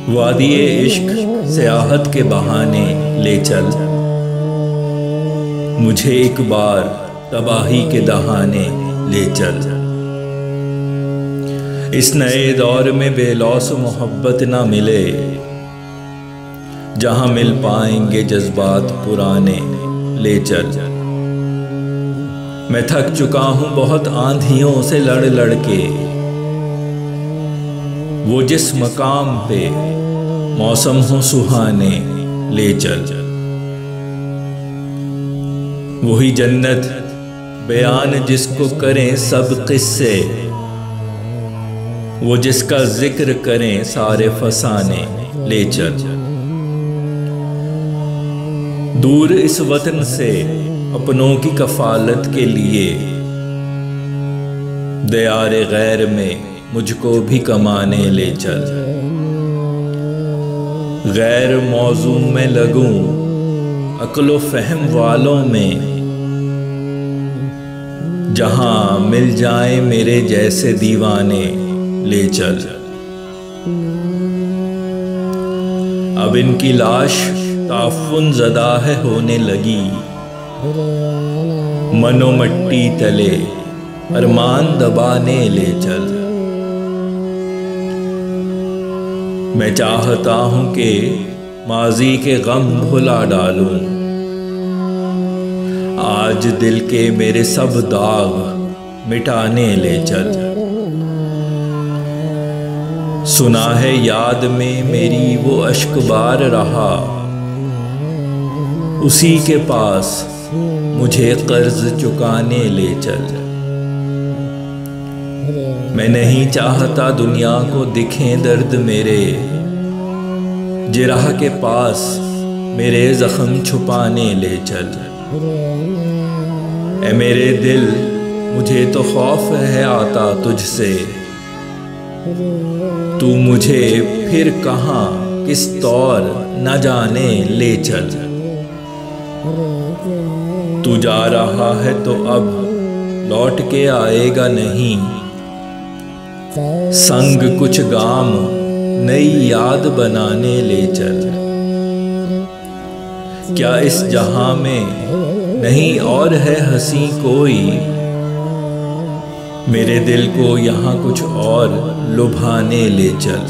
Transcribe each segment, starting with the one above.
वादिये इश्क सियाहत के बहाने ले चल, मुझे एक बार तबाही के दहाने ले चल। इस नए दौर में बेलौस मोहब्बत ना मिले, जहां मिल पाएंगे जज्बात पुराने ले चल। मैं थक चुका हूं बहुत आंधियों से लड़ लड़ के, वो जिस मकाम पे मौसम हो सुहाने ले चल। वही जन्नत बयान जिसको करें सब किस्से, वो जिसका जिक्र करें सारे फसाने ले चल। दूर इस वतन से अपनों की कफालत के लिए, दयारे गैर में मुझको भी कमाने ले चल। गैर मौजू में लगूं अक्लो फहम वालों में, जहां मिल जाए मेरे जैसे दीवाने ले चल। अब इनकी लाश ताफुन ज़दा है होने लगी, मनो मट्टी तले अरमान दबाने ले चल। मैं चाहता हूं कि माजी के गम भुला डालूं, आज दिल के मेरे सब दाग मिटाने ले चल। सुना है याद में मेरी वो अश्कबार रहा, उसी के पास मुझे कर्ज चुकाने ले चल। मैं नहीं चाहता दुनिया को दिखें दर्द मेरे, जिराह के पास मेरे जख्म छुपाने ले चल। ए मेरे दिल मुझे तो खौफ है आता तुझसे, तू मुझे फिर कहाँ किस तौर न जाने ले चल। तू जा रहा है तो अब लौट के आएगा नहीं, संग कुछ गाम नई याद बनाने ले चल। क्या इस जहां में नहीं और है हंसी कोई, मेरे दिल को यहां कुछ और लुभाने ले चल।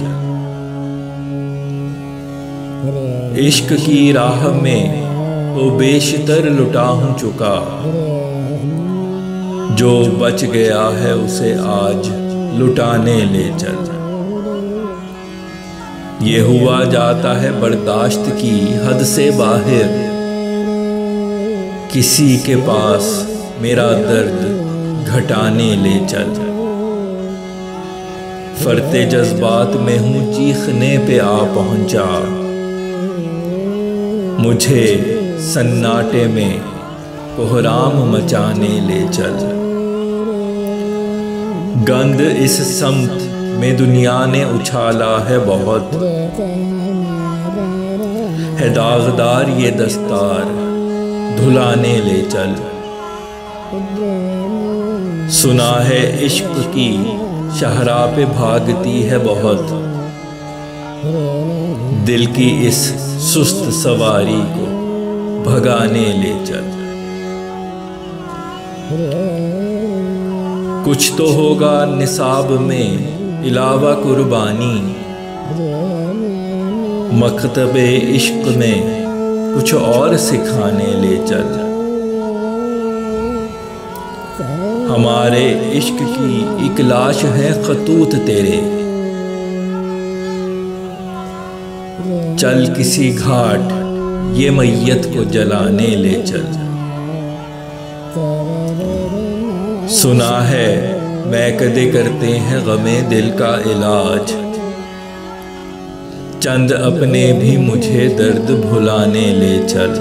इश्क की राह में तो बेशतर लुटा हूं चुका, जो बच गया है उसे आज लुटाने ले चल। ये हुआ जाता है बर्दाश्त की हद से बाहर, किसी के पास मेरा दर्द घटाने ले चल। फरते जज्बात में हूँ चीखने पे आ पहुँचा, मुझे सन्नाटे में कोहराम मचाने ले चल। गंद इस समत में दुनिया ने उछाला है बहुत, है दागदार ये दस्तार धुलाने ले चल। सुना है इश्क की शहरा पे भागती है बहुत, दिल की इस सुस्त सवारी को भगाने ले चल। कुछ तो होगा निसाब में इलावा कुर्बानी, मकतबे इश्क में कुछ और सिखाने ले चल। हमारे इश्क की एक लाश है खतूत तेरे, चल किसी घाट ये मैयत को जलाने ले चल। सुना है मैकदे करते हैं गमे दिल का इलाज, चंद अपने भी मुझे दर्द भुलाने ले चल।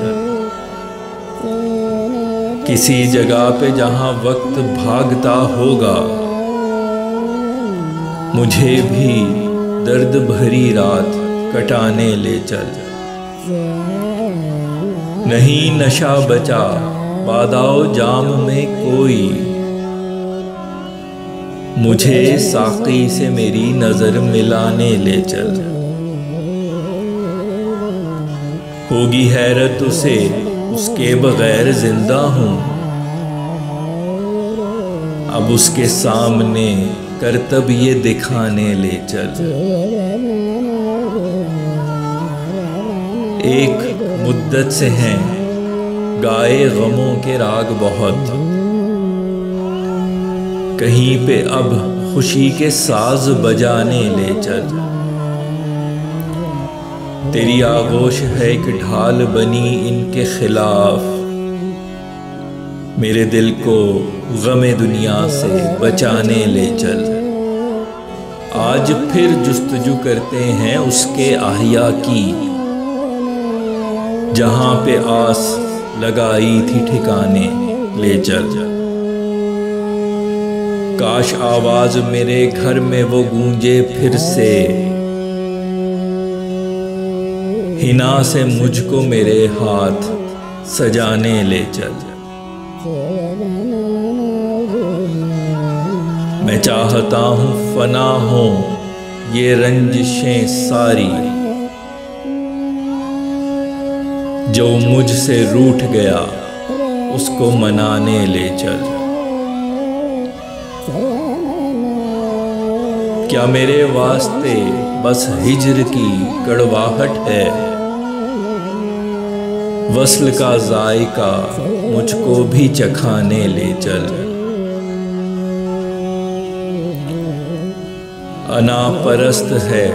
किसी जगह पे जहां वक्त भागता होगा, मुझे भी दर्द भरी रात कटाने ले चल। नहीं नशा बचा बादाओ जाम में कोई, मुझे साक़ी से मेरी नज़र मिलाने ले चल। होगी हैरत उसे उसके बगैर जिंदा हूँ। अब उसके सामने करतब ये दिखाने ले चल। एक मुद्दत से हैं गाए गमों के राग बहुत, कहीं पे अब खुशी के साज बजाने ले चल। तेरी आगोश है एक ढाल बनी इनके खिलाफ, मेरे दिल को गमे दुनिया से बचाने ले चल। आज फिर जुस्तजू करते हैं उसके आहिया की, जहां पे आस लगाई थी ठिकाने ले चल। काश आवाज मेरे घर में वो गूंजे फिर से, हिना से मुझको मेरे हाथ सजाने ले चल। मैं चाहता हूँ फना हो ये रंजिशें सारी, जो मुझसे रूठ गया उसको मनाने ले चल। क्या मेरे वास्ते बस हिज्र की कड़वाहट है, वस्ल का जायका मुझको भी चखाने ले चल। अना परस्त है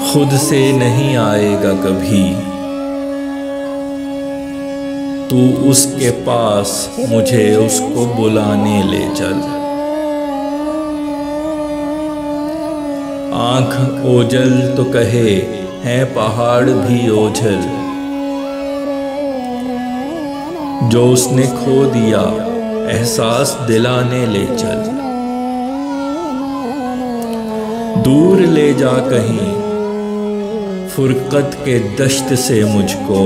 खुद से नहीं आएगा कभी, तू उसके पास मुझे उसको बुलाने ले चल। आंख ओझल तो कहे हैं पहाड़ भी ओझल, जो उसने खो दिया एहसास दिलाने ले चल। दूर ले जा कहीं फुरकत के दश्त से मुझको,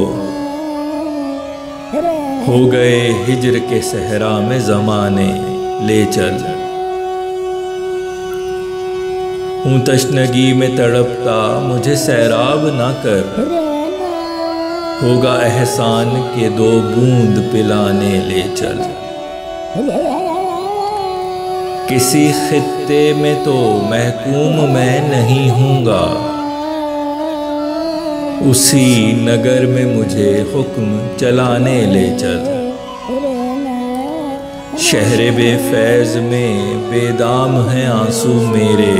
हो गए हिज्र के सहरा में ज़माने ले चल। हूँ तशनगी में तड़पता मुझे सैराब ना कर, होगा एहसान के दो बूंद पिलाने ले चल। किसी खित्ते में तो महकूम मैं नहीं हूँगा, उसी नगर में मुझे हुक्म चलाने ले चल। शहरे बेफैज में बेदाम हैं आंसू मेरे,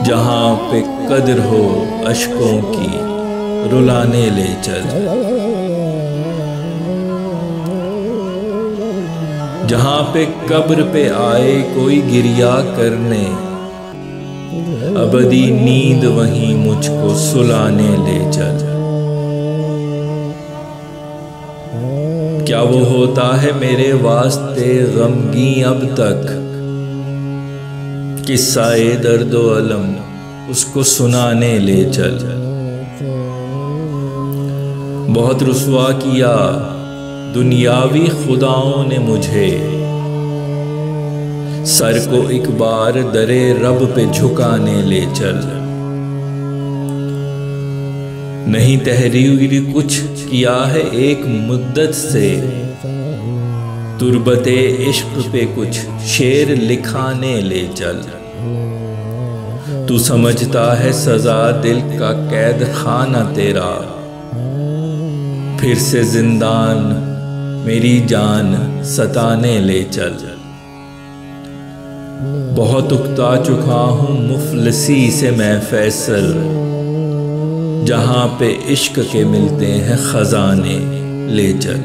जहाँ पे कद्र हो अश्कों की रुलाने ले चल। जहाँ पे कब्र पे आए कोई गिरिया करने, अबदी नींद वहीं मुझको सुलाने ले चल। क्या वो होता है मेरे वास्ते गमगी अब तक, किस्सा-ए दर्दो अलम उसको सुनाने ले चल। बहुत रुसवा किया दुनियावी खुदाओं ने मुझे, सर को एक बार दरे रब पे झुकाने ले चल। नहीं तहरीर कुछ किया है एक मुद्दत से, तुरबते इश्क पे कुछ शेर लिखाने ले चल। तू समझता है सजा दिल का कैद खाना तेरा, फिर से जिंदान मेरी जान सताने ले चल। बहुत उकता चुका हूँ मुफलसी से मैं फैसल, जहाँ पे इश्क के मिलते हैं खजाने ले चल।